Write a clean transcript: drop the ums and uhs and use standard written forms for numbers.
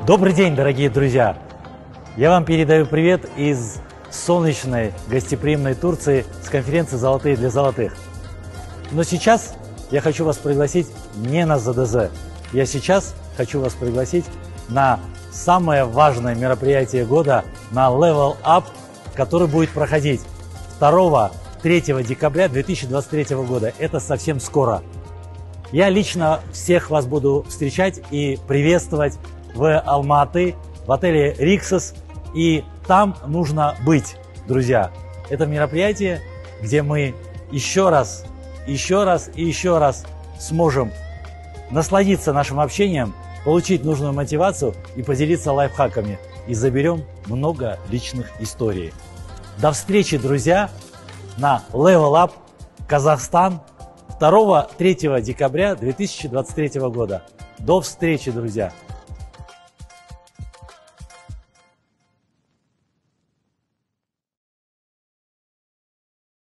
Добрый день, дорогие друзья! Я вам передаю привет из солнечной, гостеприимной Турции с конференции «Золотые для золотых». Но сейчас я хочу вас пригласить не на ЗДЗ. Я сейчас хочу вас пригласить на самое важное мероприятие года, на Level Up, который будет проходить 2-3 декабря 2023 года. Это совсем скоро. Я лично всех вас буду встречать и приветствовать в Алматы, в отеле Rixos, и там нужно быть, друзья. Это мероприятие, где мы еще раз сможем насладиться нашим общением, получить нужную мотивацию и поделиться лайфхаками. И заберем много личных историй. До встречи, друзья, на Level Up Казахстан 2-3 декабря 2023 года. До встречи, друзья!